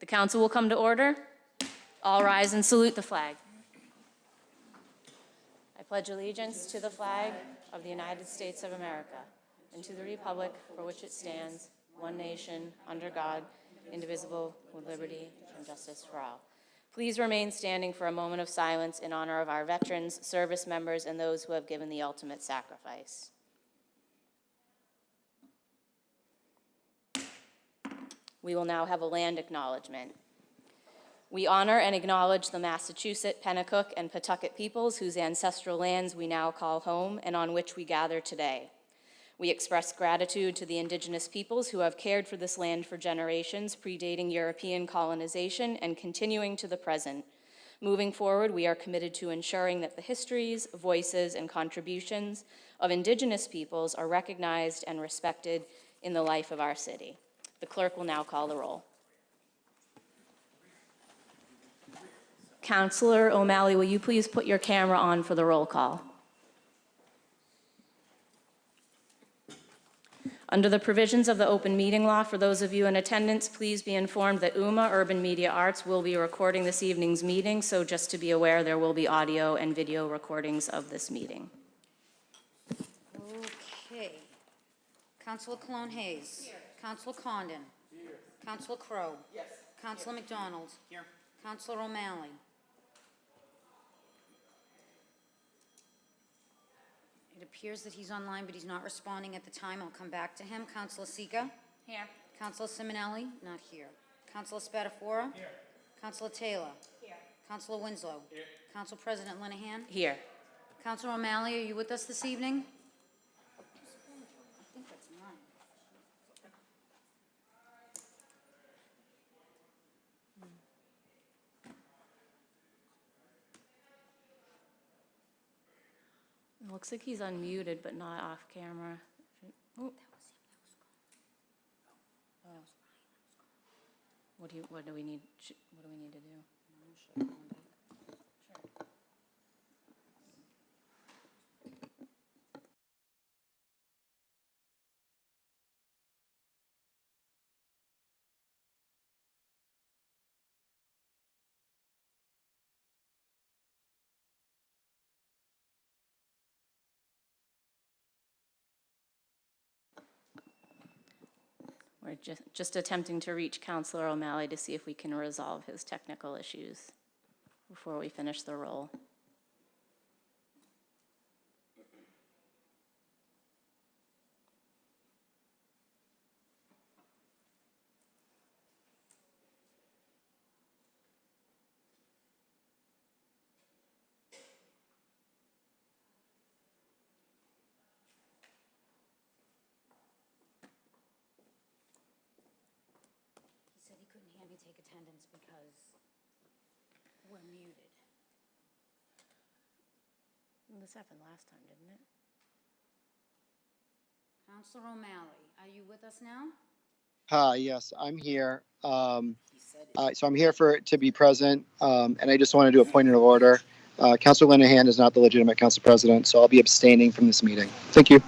The council will come to order. All rise and salute the flag. I pledge allegiance to the flag of the United States of America and to the republic for which it stands, one nation, under God, indivisible, with liberty and justice for all. Please remain standing for a moment of silence in honor of our veterans, service members, and those who have given the ultimate sacrifice. We will now have a land acknowledgement. We honor and acknowledge the Massachusetts, Pennacook, and Pawtucket peoples whose ancestral lands we now call home and on which we gather today. We express gratitude to the indigenous peoples who have cared for this land for generations, predating European colonization and continuing to the present. Moving forward, we are committed to ensuring that the histories, voices, and contributions of indigenous peoples are recognized and respected in the life of our city. The clerk will now call the roll. Councilor O'Malley, will you please put your camera on for the roll call? Under the provisions of the open meeting law, for those of you in attendance, please be informed that UMA Urban Media Arts will be recording this evening's meeting, so just to be aware, there will be audio and video recordings of this meeting. Okay. Councilor Cologne Hayes. Here. Councilor Condon. Here. Councilor Crowe. Yes. Councilor McDonald. Here. Councilor O'Malley. It appears that he's online, but he's not responding at the time. I'll come back to him. Councilor Sika? Here. Councilor Simonelli? Not here. Councilor Spadafora? Here. Councilor Taylor? Here. Councilor Winslow? Here. Council President Linehan? Here. Councilor O'Malley, are you with us this evening? I think that's mine. It looks like he's unmuted, but not off camera. Oh. What do we need to do? We're just attempting to reach Councilor O'Malley to see if we can resolve his technical issues before we finish the roll. Take attendance because we're muted. This happened last time, didn't it? Councilor O'Malley, are you with us now? Hi, yes, I'm here. So I'm here to be present, and I just want to do a point of order. Councilor Linehan is not the legitimate council president, so I'll be abstaining from this meeting. Thank you.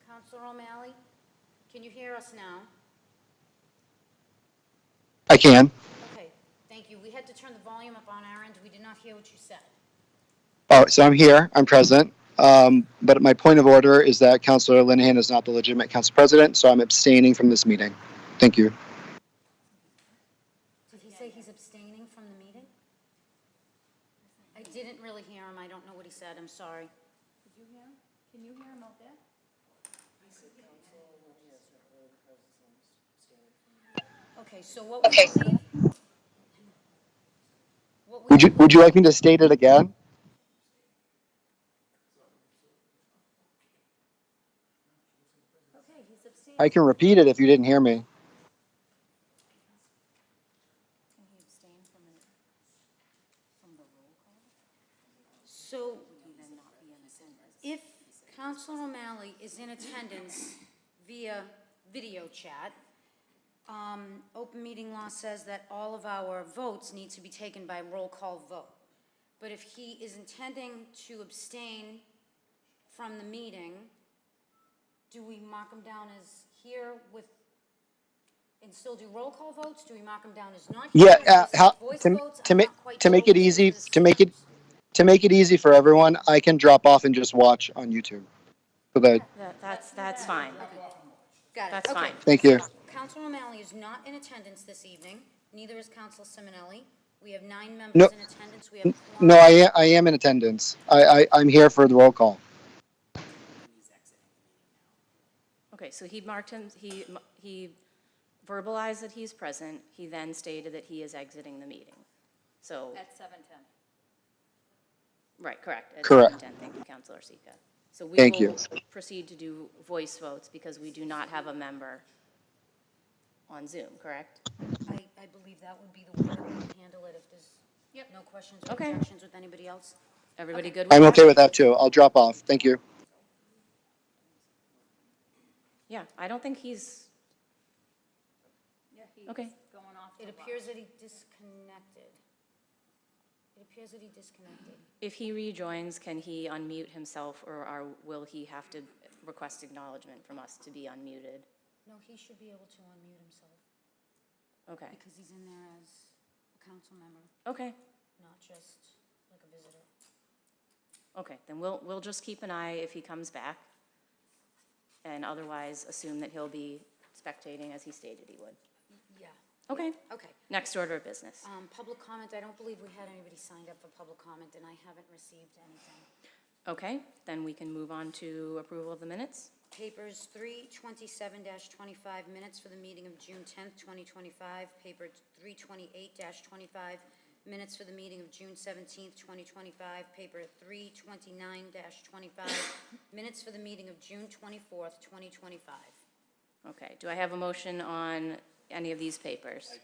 Councilor O'Malley, can you hear us now? I can. Okay, thank you. We had to turn the volume up on our end. We did not hear what you said. Oh, so I'm here. I'm present. But my point of order is that Councilor Linehan is not the legitimate council president, so I'm abstaining from this meeting. Thank you. Did he say he's abstaining from the meeting? I didn't really hear him. I don't know what he said. I'm sorry. Did you hear him? Can you hear him out there? Okay, so what would you leave? Would you like me to state it again? Okay, he's abstaining. I can repeat it if you didn't hear me. Can he abstain from the roll call? So, if Councilor O'Malley is in attendance via video chat, open meeting law says that all of our votes need to be taken by roll call vote. But if he is intending to abstain from the meeting, do we mark them down as here with, and still do roll call votes? Do we mark them down as not here? Yeah, Voice to, votes? to I'm make, not quite to sure make it which easy, is to make it, steps. to make it easy for everyone, I can drop off and just watch on YouTube. So that, That's fine. Got it. That's Okay. fine. thank you. Counselor O'Malley is not in attendance this evening. Neither is Counselor Simonelli. We have 9 members No, in attendance. We have no, quorum. I am in attendance. I'm here for the roll call. Okay, so he marked him, he verbalized that he's present. He then stated that he is exiting the meeting. So, At 7:10. right, correct. At Correct. 7:10. Thank you, Counselor Sika. So we Thank will you. proceed to do voice votes because we do not have a member on Zoom, correct? I believe that would be the way that we would handle it if there's no questions or Okay. objections with anybody else. Everybody Okay. good with I'm that? okay with that too. I'll drop off. Thank you. Yeah, I don't think he's, Yeah, he's okay. going off. It appears that he disconnected. If he rejoins, can he unmute himself or will he have to request acknowledgement from us to be unmuted? No, he should be able to unmute himself Okay, because he's in there as a council member, okay, not just like a visitor. okay. Then we'll just keep an eye if he comes back and otherwise assume that he'll be spectating as he stated he would. Yeah. Okay, Okay. next order of business. Public comment, I don't believe we had anybody signed up for public comment, and I haven't received anything. Okay, then we can move on to approval of the minutes. Papers 327-25, minutes for the meeting of June 10th, 2025. Paper 328-25, minutes for the meeting of June 17th, 2025. Paper 329-25, minutes for the meeting of June 24th, 2025. Okay, do I have a motion on any of these papers?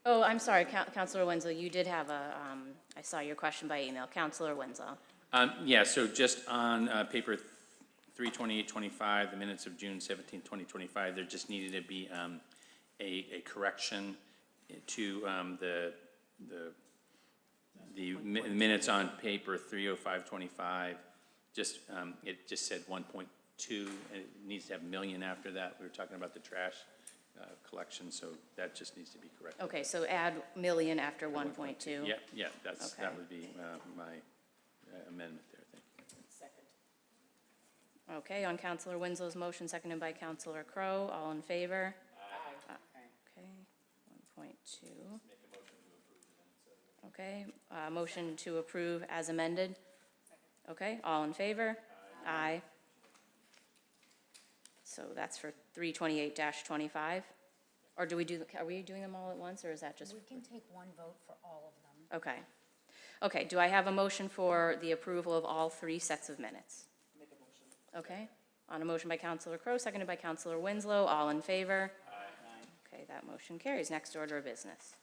Oh, I'm sorry, Counselor Winslow, you did have I saw your question by email. Counselor Winslow. Yeah, so just on paper 32825, the minutes of June 17, 2025, there just needed to be a correction to the minutes on paper 30525. Just, it just said 1.2, and it needs to have million after that. We were talking about the trash collection, so that just needs to be corrected. Okay, so add million after 1.2. Yeah, that Okay. would be my amendment there, thank you. Okay, on Counselor Winslow's motion, seconded by Counselor Crowe, all in favor? Aye. Okay, 1.2. Okay, motion to approve as amended. Okay, all in favor? Aye. So that's for 328-25? Or are we doing them all at once, or is that just? We can take one vote for all of them. Okay. Okay, do I have a motion for the approval of all 3 sets of minutes? Make a motion. Okay, on a motion by Counselor Crowe, seconded by Counselor Winslow, all in favor? Aye. Okay, that motion carries. Next order of business.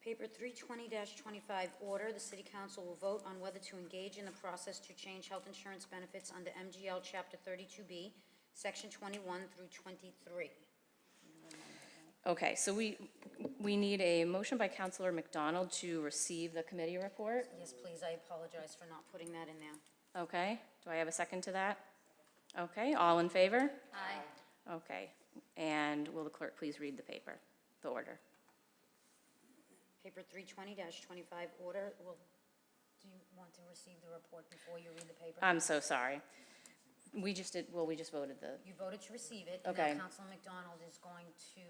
Paper 320-25, order, the city council will vote on whether to engage in the process to change health insurance benefits under MGL Chapter 32B, Section 21 through 23. Okay, so we need a motion by Counselor McDonald to receive the committee report. Yes, please, I apologize for not putting that in there. Okay, do I have a second to that? Okay, all in favor? Aye. Okay, and will the clerk please read the paper, the order? Paper 320-25, order, well, do you want to receive the report before you read the paper? I'm so sorry. We just voted the, You voted to receive it, and Okay. now Councilor McDonald is going to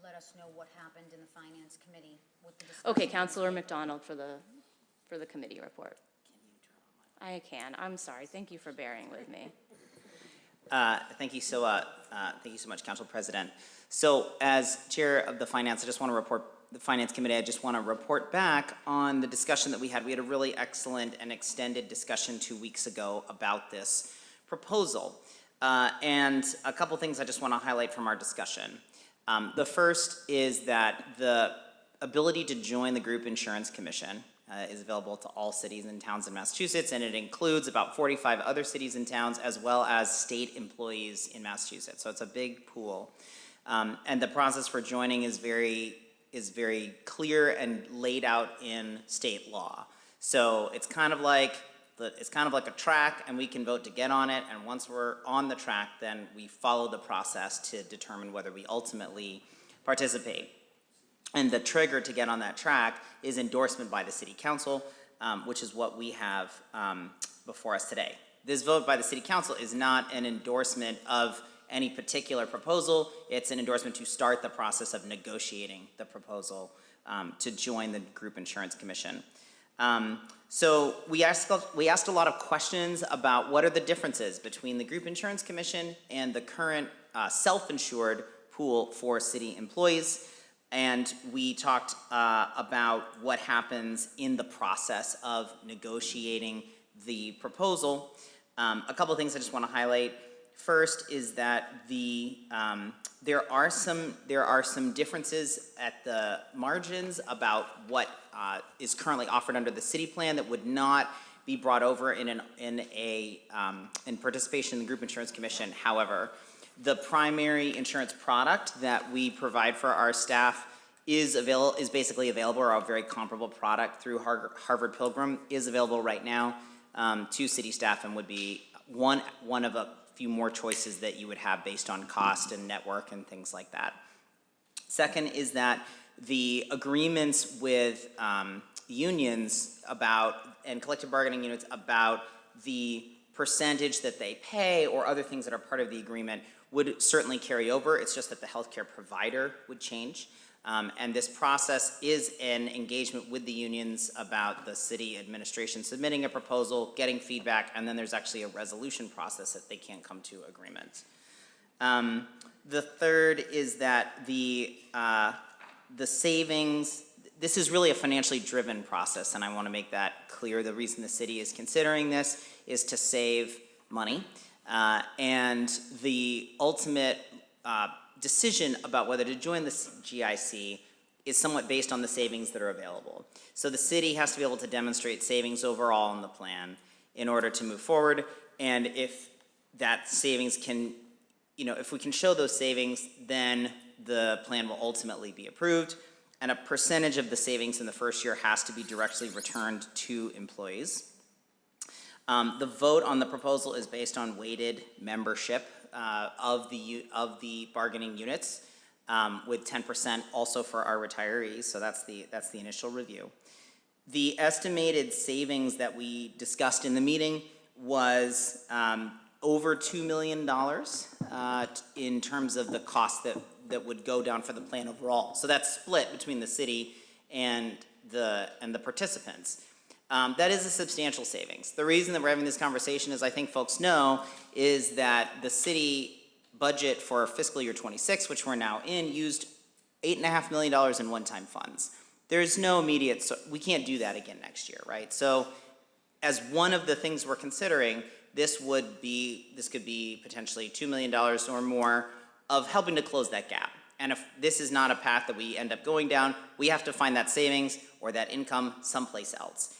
let us know what happened in the Finance Committee with the discussion. okay, Counselor McDonald for the committee report. I can, I'm sorry, thank you for bearing with me. Thank you so much, Council President. So, as Chair of the Finance, the Finance Committee, I just want to report back on the discussion that we had. We had a really excellent and extended discussion 2 weeks ago about this proposal. And a couple things I just want to highlight from our discussion. The first is that the ability to join the Group Insurance Commission is available to all cities and towns in Massachusetts, and it includes about 45 other cities and towns as well as state employees in Massachusetts. So it's a big pool. And the process for joining is very clear and laid out in state law. So it's kind of like it's kind of like a track, and we can vote to get on it, and once we're on the track, then we follow the process to determine whether we ultimately participate. And the trigger to get on that track is endorsement by the city council, which is what we have before us today. This vote by the city council is not an endorsement of any particular proposal. It's an endorsement to start the process of negotiating the proposal to join the Group Insurance Commission. So we asked a lot of questions about what are the differences between the Group Insurance Commission and the current self-insured pool for city employees. And we talked about what happens in the process of negotiating the proposal. A couple of things I just want to highlight. First is that there are some differences at the margins about what is currently offered under the city plan that would not be brought over in participation in the Group Insurance Commission. However, the primary insurance product that we provide for our staff is basically available, or a very comparable product through Harvard Pilgrim is available right now to city staff, and would be one of a few more choices that you would have based on cost and network and things like that. Second is that the agreements with unions and collective bargaining units about the percentage that they pay or other things that are part of the agreement would certainly carry over. It's just that the healthcare provider would change. And this process is an engagement with the unions about the city administration submitting a proposal, getting feedback, and then there's actually a resolution process if they can't come to agreement. The third is that the savings, this is really a financially driven process, and I want to make that clear. The reason the city is considering this is to save money, and the ultimate decision about whether to join the GIC is somewhat based on the savings that are available. So the city has to be able to demonstrate savings overall in the plan in order to move forward, and if that savings can, if we can show those savings, then the plan will ultimately be approved, and a percentage of the savings in the first year has to be directly returned to employees. The vote on the proposal is based on weighted membership of the bargaining units, with 10% also for our retirees. So that's the initial review. The estimated savings that we discussed in the meeting was over $2 million in terms of the cost that would go down for the plan overall. So that's split between the city and the participants. That is a substantial savings. The reason that we're having this conversation, as I think folks know, is that the city budget for fiscal year 26, which we're now in, used $8.5 million in one-time funds. There's no immediate, so we can't do that again next year, right? So as one of the things we're considering, this could be potentially $2 million or more of helping to close that gap. And if this is not a path that we end up going down, we have to find that savings or that income someplace else.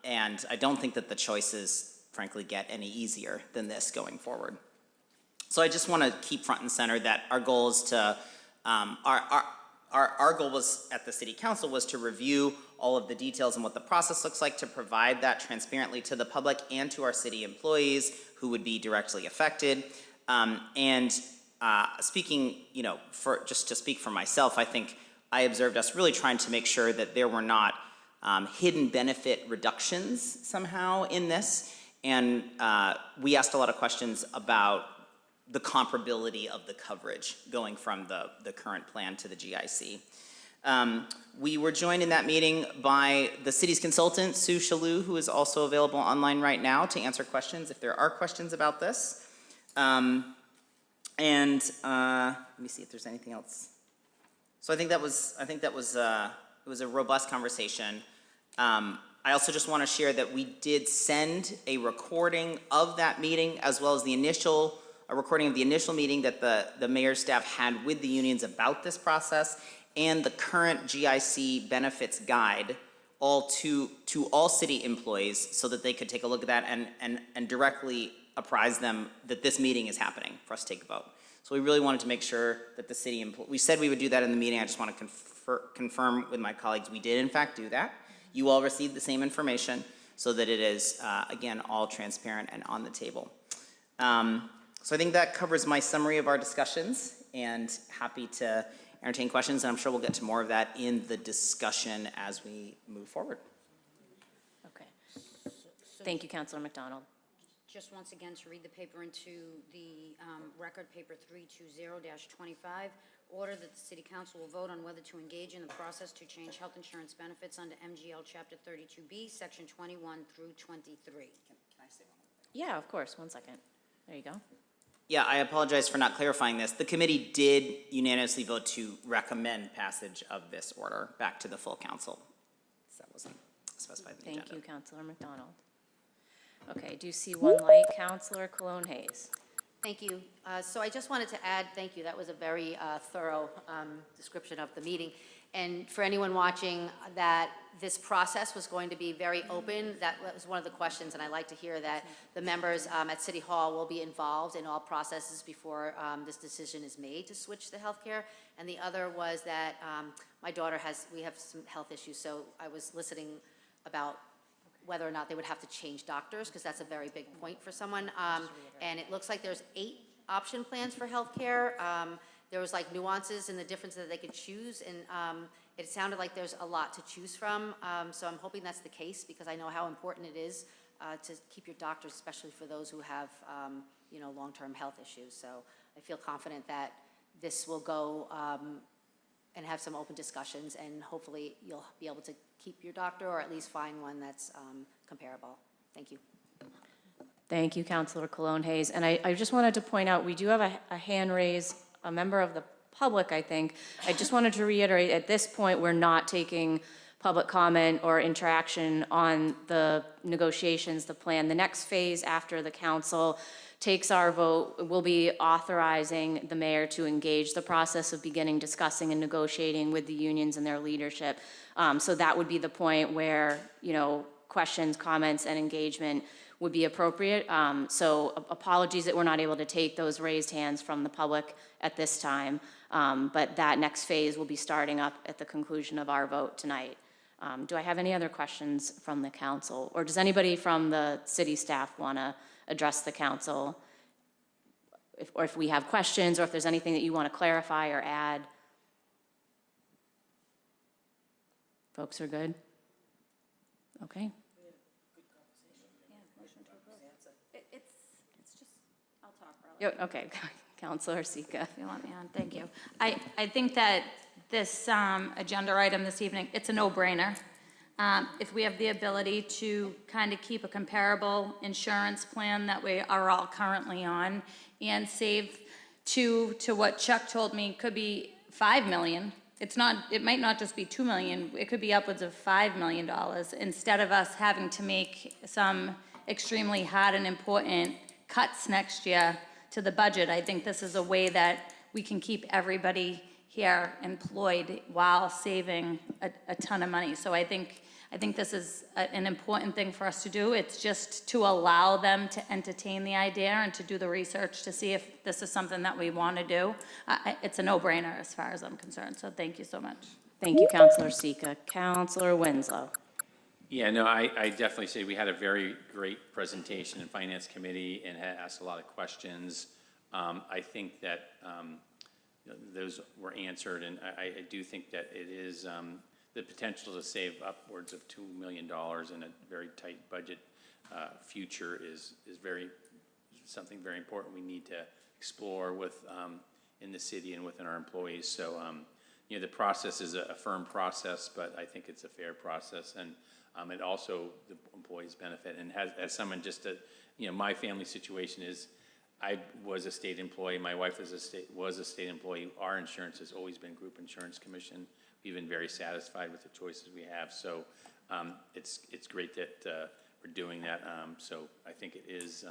And I don't think that the choices, frankly, get any easier than this going forward. So I just want to keep front and center that our goal is to, our goal was at the City Council was to review all of the details and what the process looks like, to provide that transparently to the public and to our city employees who would be directly affected. Speaking, just to speak for myself, I think I observed us really trying to make sure that there were not hidden benefit reductions somehow in this. And we asked a lot of questions about the comparability of the coverage going from the current plan to the GIC. We were joined in that meeting by the city's consultant, Sue Shalou, who is also available online right now to answer questions if there are questions about this. Let me see if there's anything else. So it was a robust conversation. I also just want to share that we did send a recording of that meeting, as well as a recording of the initial meeting that the mayor's staff had with the unions about this process, and the current GIC benefits guide, all to all city employees, so that they could take a look at that and directly apprise them that this meeting is happening for us to take a vote. So we really wanted to make sure that the city we said we would do that in the meeting. I just want to confirm with my colleagues we did in fact do that. You all received the same information. so that it is, again, all transparent and on the table. So I think that covers my summary of our discussions, and happy to entertain questions, and I'm sure we'll get to more of that in the discussion as we move forward. Okay. Thank you, Councilor McDonald. Just once again, to read the paper into the record, paper 320-25, order that the City Council will vote on whether to engage in the process to change health insurance benefits under MGL Chapter 32B, Section 21 through 23. Can I say one? Yeah, of course. 1 second. There you go. Yeah, I apologize for not clarifying this. The committee did unanimously vote to recommend passage of this order back to the full council. So that wasn't specified in the agenda. Thank you, Councilor McDonald. Okay, do you see one light? Councilor Cologne-Hayes. Thank you. So I just wanted to add, thank you, that was a very thorough description of the meeting. And for anyone watching, that this process was going to be very open, that was one of the questions, and I like to hear that the members at City Hall will be involved in all processes before this decision is made to switch to healthcare. And the other was that my daughter we have some health issues, so I was listening about whether or not they would have to change doctors, because that's a very big point for someone. And it looks like there's 8 option plans for healthcare. There was like nuances in the difference that they could choose, and it sounded like there's a lot to choose from. So I'm hoping that's the case, because I know how important it is to keep your doctors, especially for those who have long-term health issues. So I feel confident that this will go and have some open discussions, and hopefully you'll be able to keep your doctor, or at least find one that's comparable. Thank you. Thank you, Councilor Cologne-Hayes. And I just wanted to point out, we do have a hand raised, a member of the public, I think. I just wanted to reiterate, at this point, we're not taking public comment or interaction on the negotiations, the plan. The next phase after the council takes our vote will be authorizing the mayor to engage the process of beginning discussing and negotiating with the unions and their leadership. So that would be the point where, questions, comments, and engagement would be appropriate. So apologies that we're not able to take those raised hands from the public at this time. But that next phase will be starting up at the conclusion of our vote tonight. Do I have any other questions from the council? Or does anybody from the city staff want to address the council? Or if we have questions, or if there's anything that you want to clarify or add? Folks are good? Okay. It's just, I'll talk for a Okay, Councilor Sika. if you want me on, thank you. I think that this agenda item this evening, it's a no-brainer. If we have the ability to kind of keep a comparable insurance plan that we are all currently on, and save to what Chuck told me could be $5 million. It might not just be $2 million, it could be upwards of $5 million, instead of us having to make some extremely hard and important cuts next year to the budget. I think this is a way that we can keep everybody here employed while saving a ton of money. So I think this is an important thing for us to do. It's just to allow them to entertain the idea and to do the research to see if this is something that we want to do. It's a no-brainer as far as I'm concerned, so thank you so much. Thank you, Councilor Sika. Councilor Winslow. Yeah, no, I definitely say we had a very great presentation in Finance Committee and had asked a lot of questions. I think that those were answered, and I do think that it is the potential to save upwards of $2 million in a very tight budget future is something very important we need to explore with in the city and within our employees. So the process is a firm process, but I think it's a fair process, and it also the employees benefit. And as someone my family situation is, I was a state employee. My wife was a state employee. Our insurance has always been group insurance commission. We've been very satisfied with the choices we have. So it's great that we're doing that. So I think it is,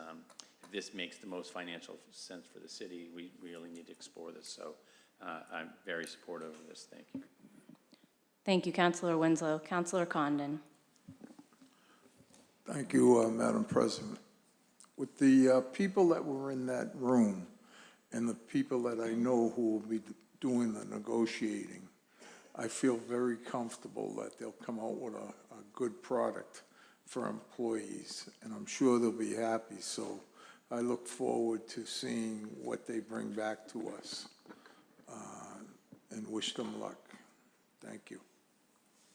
if this makes the most financial sense for the city, we really need to explore this. So I'm very supportive of this. Thank you. Thank you, Councilor Winslow. Councilor Condon. Thank you, Madam President. With the people that were in that room and the people that I know who will be doing the negotiating, I feel very comfortable that they'll come out with a good product for employees, and I'm sure they'll be happy, so I look forward to seeing what they bring back to us, and wish them luck. Thank you.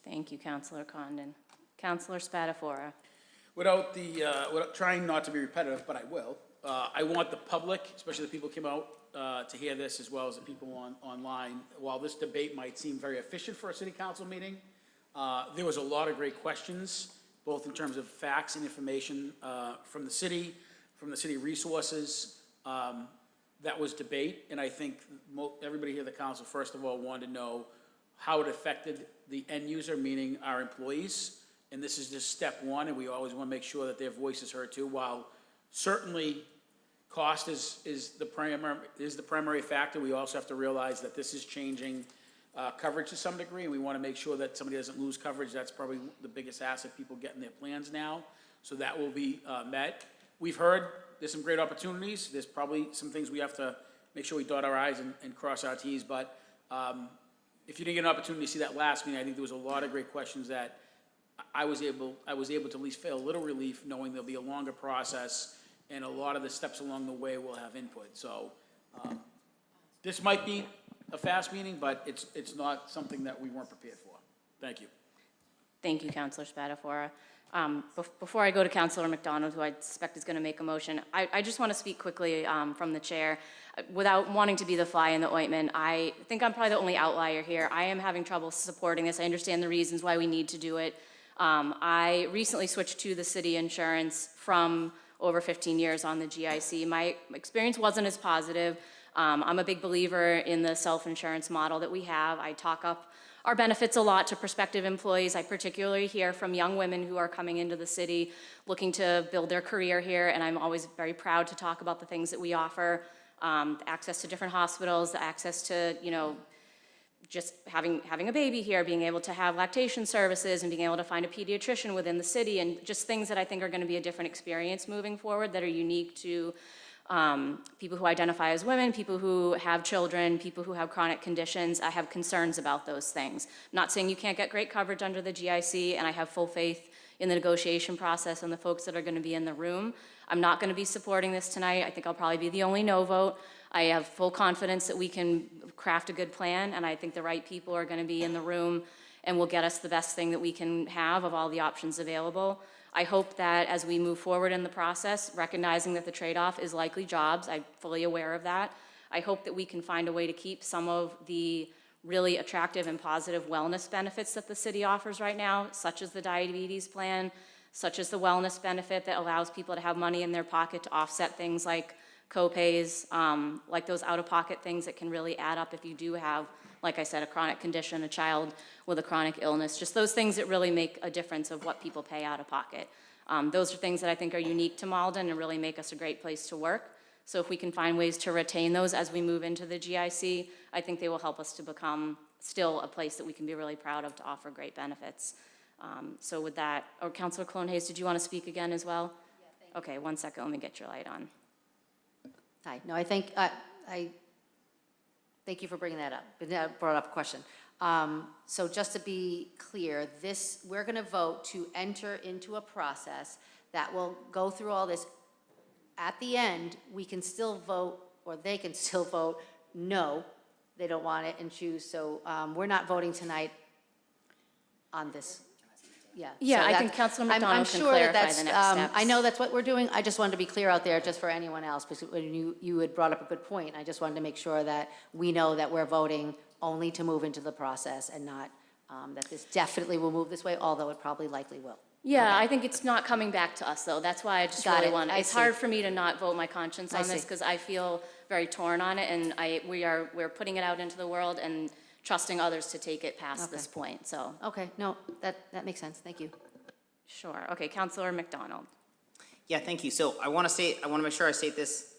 Thank you, Councilor Condon. Councilor Spatafora. Without trying not to be repetitive, but I will, I want the public, especially the people who came out to hear this, as well as the people online, while this debate might seem very efficient for a city council meeting, there was a lot of great questions, both in terms of facts and information from the city resources. That was debate, and I think everybody here at the council, first of all, wanted to know how it affected the end user, meaning our employees. And this is just step one, and we always want to make sure that their voice is heard too. While certainly cost is the primary factor, we also have to realize that this is changing coverage to some degree, and we want to make sure that somebody doesn't lose coverage. That's probably the biggest asset, people getting their plans now. So that will be met. We've heard there's some great opportunities. There's probably some things we have to make sure we dot our I's and cross our T's. But if you didn't get an opportunity to see that last meeting, I think there was a lot of great questions that I was able to at least feel a little relief knowing there'll be a longer process, and a lot of the steps along the way will have input. So this might be a fast meeting, but it's not something that we weren't prepared for. Thank you. Thank you, Councilor Spatafora. Before I go to Councilor McDonald, who I suspect is going to make a motion, I just want to speak quickly from the chair. Without wanting to be the fly in the ointment, I think I'm probably the only outlier here. I am having trouble supporting this. I understand the reasons why we need to do it. I recently switched to the city insurance from over 15 years on the GIC. My experience wasn't as positive. I'm a big believer in the self-insurance model that we have. I talk up our benefits a lot to prospective employees. I particularly hear from young women who are coming into the city looking to build their career here, and I'm always very proud to talk about the things that we offer, the access to different hospitals, the access to, just having a baby here, being able to have lactation services and being able to find a pediatrician within the city, and just things that I think are going to be a different experience moving forward that are unique to people who identify as women, people who have children, people who have chronic conditions. I have concerns about those things. I'm not saying you can't get great coverage under the GIC, and I have full faith in the negotiation process and the folks that are going to be in the room. I'm not going to be supporting this tonight. I think I'll probably be the only no vote. I have full confidence that we can craft a good plan, and I think the right people are going to be in the room and will get us the best thing that we can have of all the options available. I hope that as we move forward in the process, recognizing that the trade-off is likely jobs, I'm fully aware of that, I hope that we can find a way to keep some of the really attractive and positive wellness benefits that the city offers right now, such as the diabetes plan, such as the wellness benefit that allows people to have money in their pocket to offset things like co-pays, like those out-of-pocket things that can really add up if you do have, like I said, a chronic condition, a child with a chronic illness, just those things that really make a difference of what people pay out of pocket. Those are things that I think are unique to Malden and really make us a great place to work. So if we can find ways to retain those as we move into the GIC, I think they will help us to become still a place that we can be really proud of to offer great benefits. So with that, or Councilor Clone-Hayes, did you want to speak again as well? Yeah, thank you. Okay, 1 second, let me get your light on. Hi, no, I thank you for bringing that up, brought up a question. So just to be clear, we're gonna vote to enter into a process that will go through all this. At the end, we can still vote, or they can still vote, no, they don't want it and choose. So we're not voting tonight on this. Yeah. Yeah, so I that's- think Councilor I'm McDonald can sure clarify that's, the next steps. I know that's what we're doing. I just wanted to be clear out there just for anyone else, because when you had brought up a good point. I just wanted to make sure that we know that we're voting only to move into the process and not that this definitely will move this way, although it probably likely will. Yeah, Okay. I think it's not coming back to us, though. That's why I just Got really it. want, I it's see. hard for me to not vote my conscience I on this, see. because I feel very torn on it, and we're putting it out into the world and trusting others to take it past Okay. this point, so. Okay, no, that makes sense. Thank you. Sure, okay, Councilor McDonald. Yeah, thank you. So I want to make sure I state this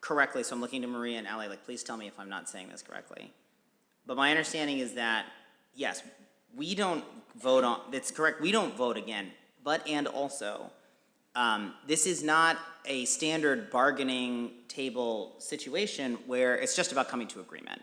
correctly, so I'm looking to Maria and Ally, please tell me if I'm not saying this correctly. But my understanding is that, yes, we don't vote on, that's correct, we don't vote again, and also, this is not a standard bargaining table situation where it's just about coming to agreement.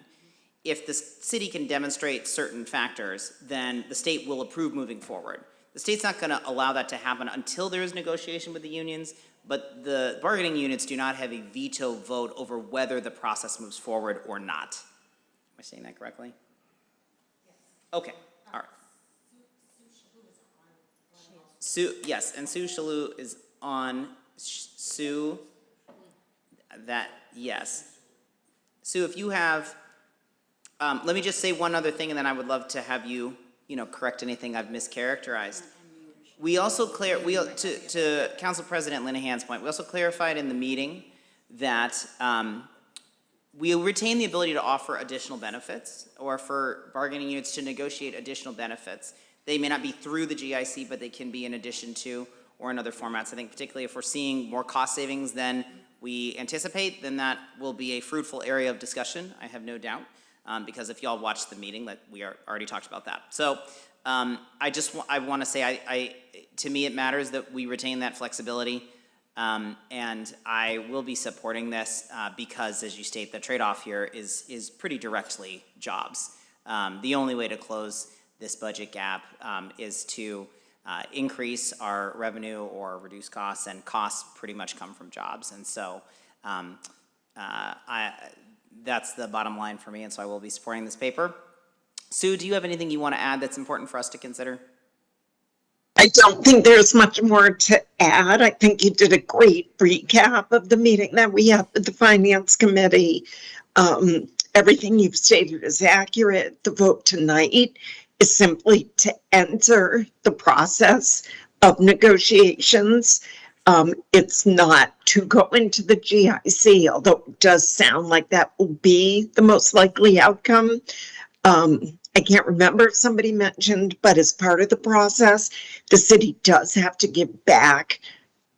If the city can demonstrate certain factors, then the state will approve moving forward. The state's not gonna allow that to happen until there is negotiation with the unions, but the bargaining units do not have a veto vote over whether the process moves forward or not. Am I saying that correctly? Okay, all right. Sue, yes, and Sue Shalhoub is on. Sue, that, yes. Sue, if you have, let me just say one other thing, and then I would love to have you, correct anything I've mischaracterized. We also to Council President Linehan's point, we also clarified in the meeting that we retain the ability to offer additional benefits or for bargaining units to negotiate additional benefits. They may not be through the GIC, but they can be in addition to or in other formats. I think particularly if we're seeing more cost savings than we anticipate, then that will be a fruitful area of discussion, I have no doubt, because if y'all watched the meeting, we already talked about that. So I want to say, to me, it matters that we retain that flexibility, and I will be supporting this because, as you state, the trade-off here is pretty directly jobs. The only way to close this budget gap is to increase our revenue or reduce costs, and costs pretty much come from jobs. And so that's the bottom line for me, and so I will be supporting this paper. Sue, do you have anything you want to add that's important for us to consider? I don't think there's much more to add. I think you did a great recap of the meeting that we had with the Finance Committee. Everything you've stated is accurate. The vote tonight is simply to enter the process of negotiations. It's not to go into the GIC, although it does sound like that will be the most likely outcome. I can't remember if somebody mentioned, but as part of the process, the city does have to give back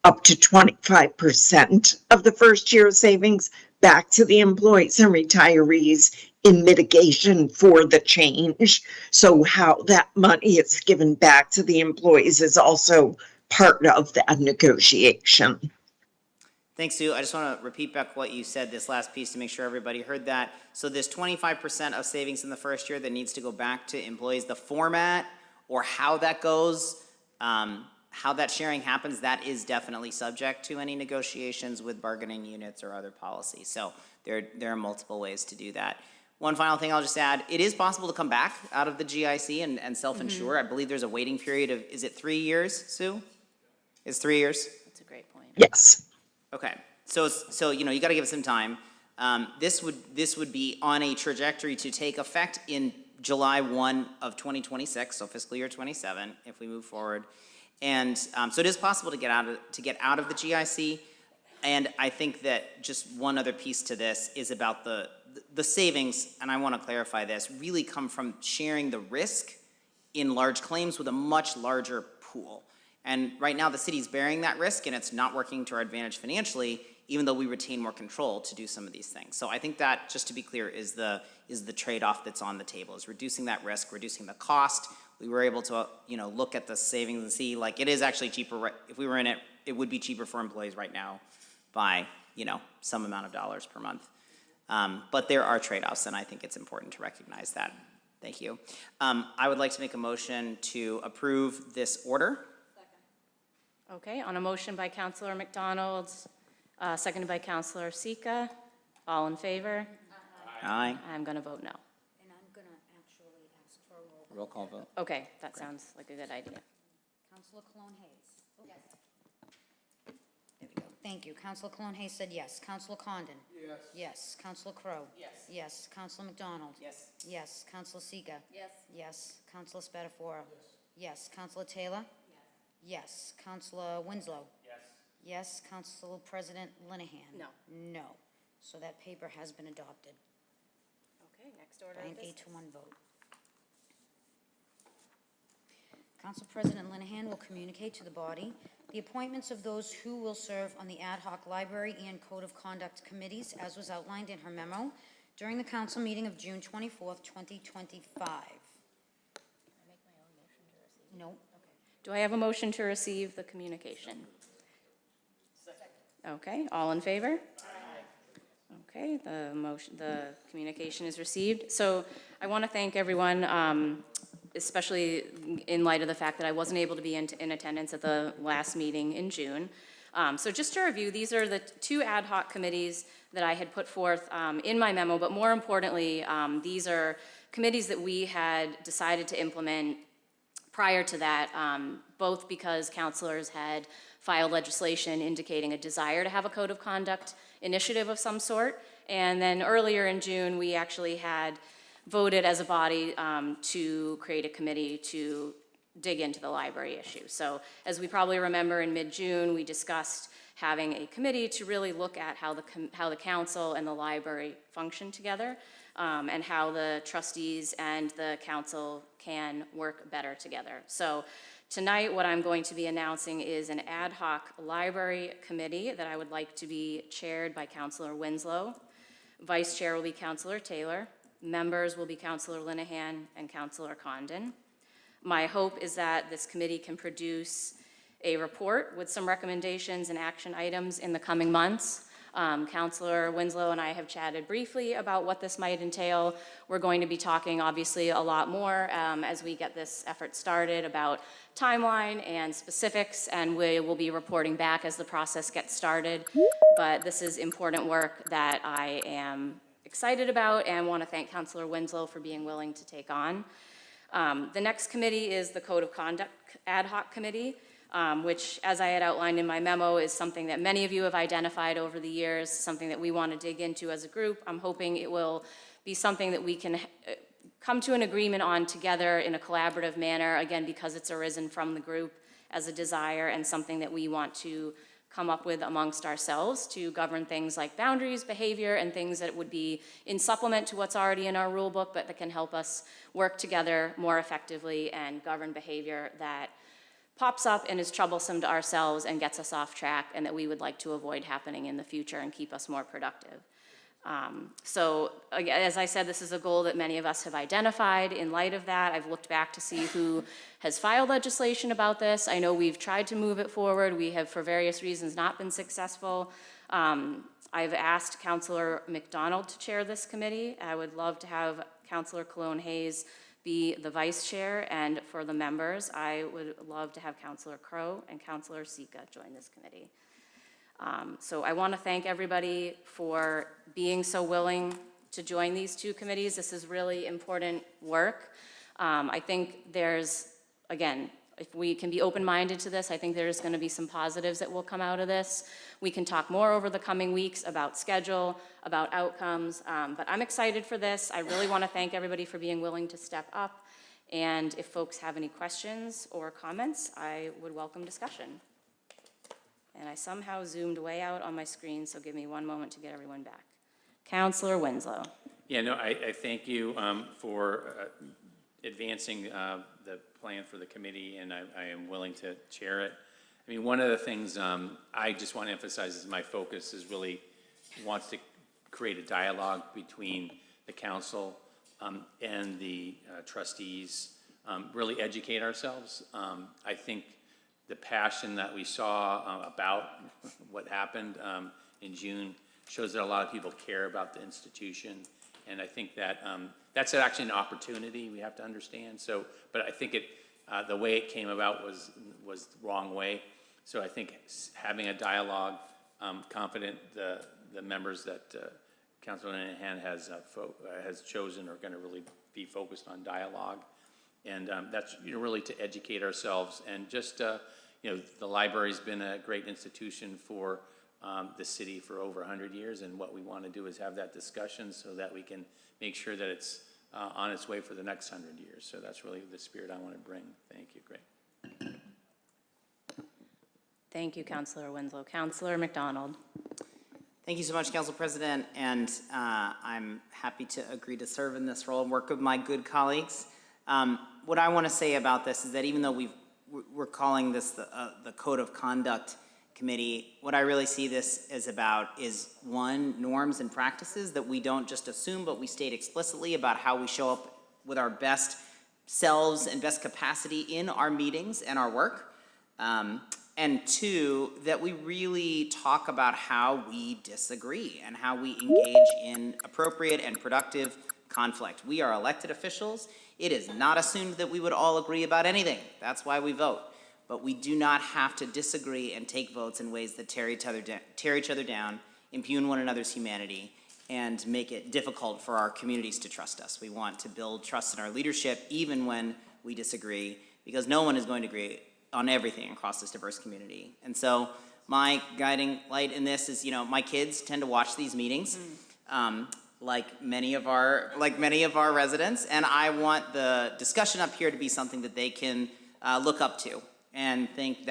up to 25% of the first year savings back to the employees and retirees in mitigation for the change. So how that money is given back to the employees is also part of that negotiation. Thanks, Sue. I just want to repeat back what you said, this last piece, to make sure everybody heard that. So this 25% of savings in the first year that needs to go back to employees, the format or how that goes, how that sharing happens, that is definitely subject to any negotiations with bargaining units or other policies. So there are multiple ways to do that. One final thing I'll just add, it is possible to come back out of the GIC and self-insure. I believe there's a waiting period of, is it 3 years, Sue? It's 3 years? That's a great point. Yes. Okay, so you got to give it some time. This would be on a trajectory to take effect in July 1 of 2026, so fiscal year 27, if we move forward. And so it is possible to get out of the GIC. And I think that just one other piece to this is about the savings, and I want to clarify this, really come from sharing the risk in large claims with a much larger pool. And right now, the city's bearing that risk, and it's not working to our advantage financially, even though we retain more control to do some of these things. So I think that, just to be clear, is the trade-off that's on the table, is reducing that risk, reducing the cost. We were able to, look at the savings and see, like, it is actually cheaper. If we were in it, it would be cheaper for employees right now by, some amount of dollars per month. But there are trade-offs, and I think it's important to recognize that. Thank you. I would like to make a motion to approve this order. Okay, on a motion by Councilor McDonald, seconded by Councilor Sika, all in favor? Aye. I'm going to vote no. And I'm going to actually ask for a Roll call vote. Okay, that sounds like a good idea. Councilor Cologne Hayes. Yes. There we go. Thank you. Councilor Cologne Hayes said yes. Councilor Condon? Yes. Yes. Councilor Crowe? Yes. Yes. Councilor McDonald? Yes. Yes. Councilor Sika? Yes. Yes. Councilor Spatafora? Yes. Councilor Taylor? Yes. Councilor Winslow? Yes. Yes. Council President Linehan? No. No. So that paper has been adopted Okay, next order by of an business. 8-1 vote. Council President Linehan will communicate to the body the appointments of those who will serve on the ad hoc library and code of conduct committees as was outlined in her memo during the council meeting of June 24th, 2025. No. Do I have a motion to receive the communication? Okay, all in favor? Okay, the communication is received. So I want to thank everyone especially in light of the fact that I wasn't able to be in attendance at the last meeting in June. So just to review, these are the 2 ad hoc committees that I had put forth in my memo, but more importantly, these are committees that we had decided to implement prior to that, both because councilors had filed legislation indicating a desire to have a code of conduct initiative of some sort, and then earlier in June, we actually had voted as a body to create a committee to dig into the library issue. So as we probably remember, in mid-June, we discussed having a committee to really look at how the council and the library function together, and how the trustees and the council can work better together. So tonight, what I'm going to be announcing is an ad hoc library committee that I would like to be chaired by Councilor Winslow. Vice chair will be Councilor Taylor. Members will be Councilor Linehan and Councilor Condon. My hope is that this committee can produce a report with some recommendations and action items in the coming months. Councilor Winslow and I have chatted briefly about what this might entail. We're going to be talking obviously a lot more as we get this effort started about timeline and specifics, and we will be reporting back as the process gets started. But this is important work that I am excited about and want to thank Councilor Winslow for being willing to take on. The next committee is the Code of Conduct Ad Hoc Committee, which, as I had outlined in my memo, is something that many of you have identified over the years, something that we want to dig into as a group. I'm hoping it will be something that we can come to an agreement on together in a collaborative manner, again, because it's arisen from the group as a desire and something that we want to come up with amongst ourselves to govern things like boundaries, behavior, and things that would be in supplement to what's already in our rule book, but that can help us work together more effectively and govern behavior that pops up and is troublesome to ourselves and gets us off track, and that we would like to avoid happening in the future and keep us more productive. So as I said, this is a goal that many of us have identified. In light of that, I've looked back to see who has filed legislation about this. I know we've tried to move it forward. We have, for various reasons, not been successful. I've asked Councilor McDonald to chair this committee. I would love to have Councilor Cologne Hayes be the vice chair, and for the members, I would love to have Councilor Crowe and Councilor Sika join this committee. So I want to thank everybody for being so willing to join these 2 committees. This is really important work. I think there's, again, if we can be open-minded to this, I think there's going to be some positives that will come out of this. We can talk more over the coming weeks about schedule, about outcomes, but I'm excited for this. I really want to thank everybody for being willing to step up, and if folks have any questions or comments, I would welcome discussion. And I somehow zoomed way out on my screen, so give me one moment to get everyone back. Councilor Winslow. Yeah, no, I thank you for advancing the plan for the committee, and I am willing to chair it. I mean, one of the things I just want to emphasize is my focus is really wants to create a dialogue between the council and the trustees, really educate ourselves. I think the passion that we saw about what happened in June shows that a lot of people care about the institution, and I think that that's actually an opportunity we have to understand. So, but I think the way it came about was the wrong way. So I think having a dialogue, confident the members that Councilor Linehan has chosen are going to really be focused on dialogue, and that's really to educate ourselves and just the library's been a great institution for the city for over 100 years, and what we want to do is have that discussion so that we can make sure that it's on its way for the next 100 years. So that's really the spirit I want to bring. Thank you. Great. Thank you, Councilor Winslow. Councilor McDonald. Thank you so much, Council President, and I'm happy to agree to serve in this role and work with my good colleagues. What I want to say about this is that even though we're calling this the Code of Conduct Committee, what I really see this as about is, one, norms and practices that we don't just assume, but we state explicitly about how we show up with our best selves and best capacity in our meetings and our work. And 2, that we really talk about how we disagree and how we engage in appropriate and productive conflict. We are elected officials. It is not assumed that we would all agree about anything. That's why we vote. But we do not have to disagree and take votes in ways that tear each other down, impugn one another's humanity, and make it difficult for our communities to trust us. We want to build trust in our leadership even when we disagree, because no one is going to agree on everything across this diverse community. And so my guiding light in this is, my kids tend to watch these meetings, like many of our residents, and I want the discussion up here to be something that they can look up to and think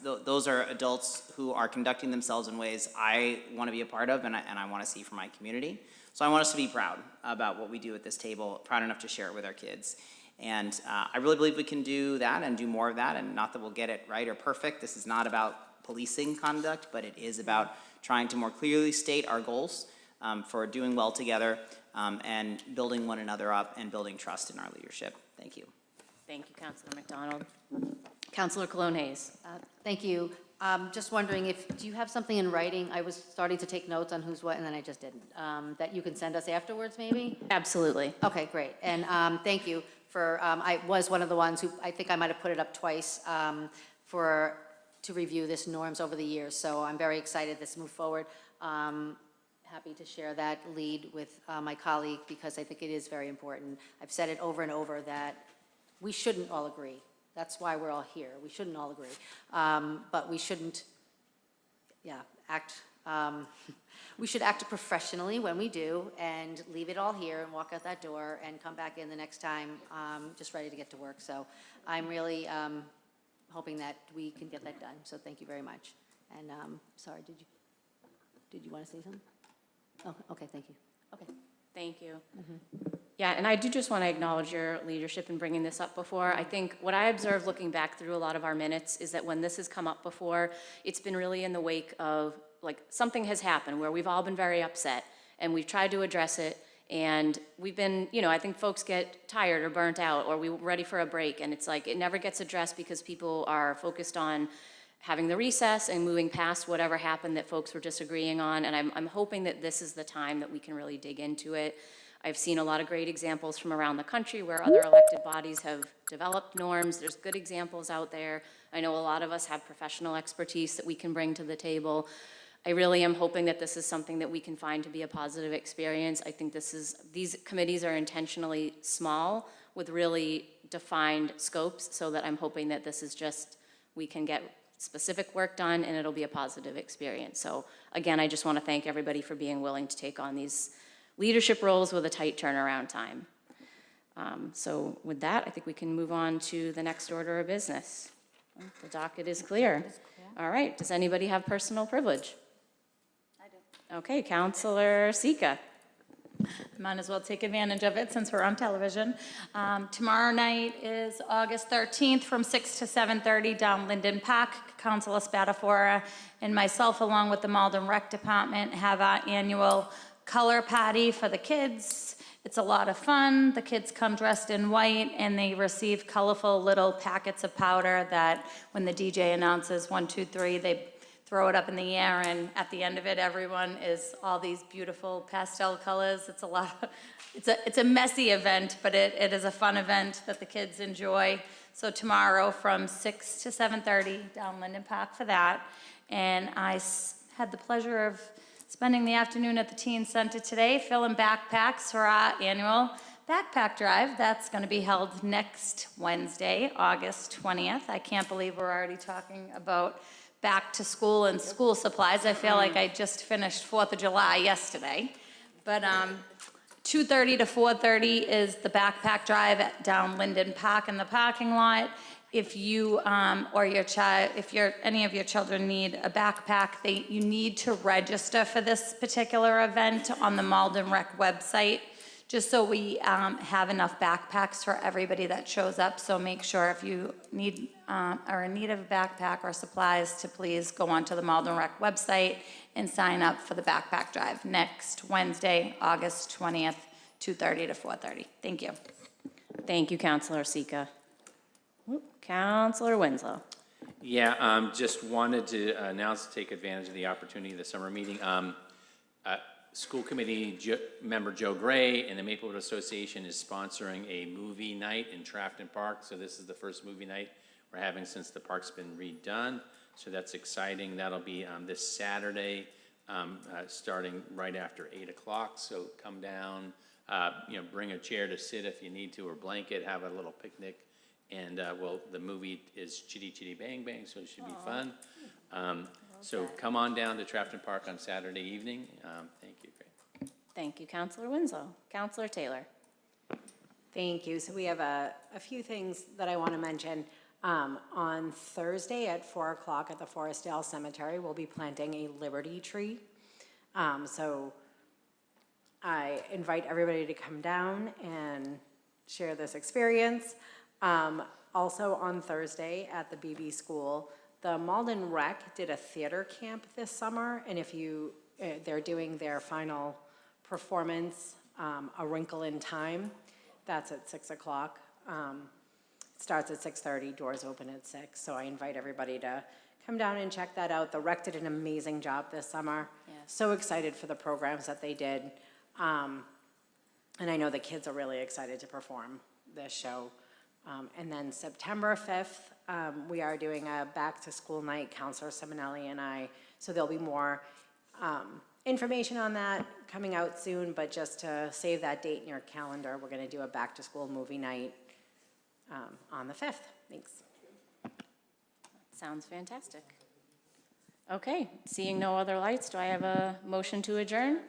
those are adults who are conducting themselves in ways I want to be a part of and I want to see for my community. So I want us to be proud about what we do at this table, proud enough to share it with our kids. And I really believe we can do that and do more of that, and not that we'll get it right or perfect. This is not about policing conduct, but it is about trying to more clearly state our goals for doing well together and building one another up and building trust in our leadership. Thank you. Thank you, Councilor McDonald. Councilor Cologne Hayes. Thank you. Just wondering do you have something in writing? I was starting to take notes on who's what, and then I just didn't. That you can send us afterwards, maybe? Absolutely. Okay, great. And thank you for, I was one of the ones who, I think I might have put it up twice to review this norms over the years. So I'm very excited this moved forward. Happy to share that lead with my colleague because I think it is very important. I've said it over and over that we shouldn't all agree. That's why we're all here. We shouldn't all agree. But we shouldn't, we should act professionally when we do and leave it all here and walk out that door and come back in the next time just ready to get to work. So I'm really hoping that we can get that done. So thank you very much. And sorry, did you want to say something? Oh, okay, thank you. Okay. Thank you. Yeah, and I do just want to acknowledge your leadership in bringing this up before. I think what I observed looking back through a lot of our minutes is that when this has come up before, it's been really in the wake of, like, something has happened where we've all been very upset and we've tried to address it and we've been, I think folks get tired or burnt out or we're ready for a break, and it's like it never gets addressed because people are focused on having the recess and moving past whatever happened that folks were disagreeing on, and I'm hoping that this is the time that we can really dig into it. I've seen a lot of great examples from around the country where other elected bodies have developed norms. There's good examples out there. I know a lot of us have professional expertise that we can bring to the table. I really am hoping that this is something that we can find to be a positive experience. I think these committees are intentionally small with really defined scopes, so that I'm hoping that this is just, we can get specific work done and it'll be a positive experience. So again, I just want to thank everybody for being willing to take on these leadership roles with a tight turnaround time. So with that, I think we can move on to the next order of business. The docket is clear. All right, does anybody have personal privilege? I do. Okay, Councilor Ch. Might as well take advantage of it since we're on television. Tomorrow night is August 13th from 6 to 7:30 down Linden Park. Councilor Spadafora and myself, along with the Malden Rec Department, have our annual color party for the kids. It's a lot of fun. The kids come dressed in white and they receive colorful little packets of powder that when the DJ announces 1, 2, 3, they throw it up in the air, and at the end of it, everyone is all these beautiful pastel colors. It's a lot of, it's a messy event, but it is a fun event that the kids enjoy. So tomorrow from 6 to 7:30 down Linden Park for that. And I had the pleasure of spending the afternoon at the Teen Center today, filling backpacks for our annual backpack drive. That's going to be held next Wednesday, August 20th. I can't believe we're already talking about back to school and school supplies. I feel like I just finished 4th of July yesterday. But 2:30 to 4:30 is the backpack drive down Linden Park in the parking lot. If you or your child, any of your children need a backpack, you need to register for this particular event on the Malden Rec website, just so we have enough backpacks for everybody that shows up. So make sure if you need are in need of a backpack or supplies to please go onto the Malden Rec website and sign up for the backpack drive next Wednesday, August 20th, 2:30 to 4:30. Thank you. Thank you, Councilor Ch. Councilor Winslow. Yeah, just wanted to announce, take advantage of the opportunity of the summer meeting. School Committee member Joe Gray and the Maplewood Association is sponsoring a movie night in Trafton Park. So this is the first movie night we're having since the park's been redone. So that's exciting. That'll be this Saturday, starting right after 8 o'clock. So come down, bring a chair to sit if you need to, or blanket, have a little picnic. And the movie is Chitty Chitty Bang Bang, so it should be fun. So come on down to Trafton Park on Saturday evening. Thank you. Great. Thank you, Counselor Winslow. Counselor Taylor. Thank you. So we have a few things that I want to mention. On Thursday at 4 o'clock at the Forestdale Cemetery, we'll be planting a Liberty tree. So I invite everybody to come down and share this experience. Also on Thursday at the BB School, the Malden Rec did a theater camp this summer, and they're doing their final performance, A Wrinkle in Time. That's at 6 o'clock. Starts at 6:30, doors open at 6. So I invite everybody to come down and check that out. The Rec did an amazing job this summer. Yes. So excited for the programs that they did. And I know the kids are really excited to perform this show. And then September 5th, we are doing a back-to-school night, Counselor Simonelli and I. So there'll be more information on that coming out soon, but just to save that date in your calendar, we're going to do a back-to-school movie night on the 5th. Thanks. Sounds fantastic. Okay, seeing no other lights, do I have a motion to adjourn?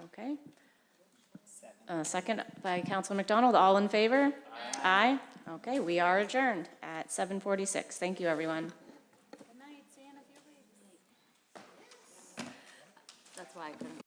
Okay. Second by Councilor McDonald. All in favor? Aye. Okay, we are adjourned at 7:46. Thank you, everyone. Good night, Santa, if you're late. That's why I couldn't.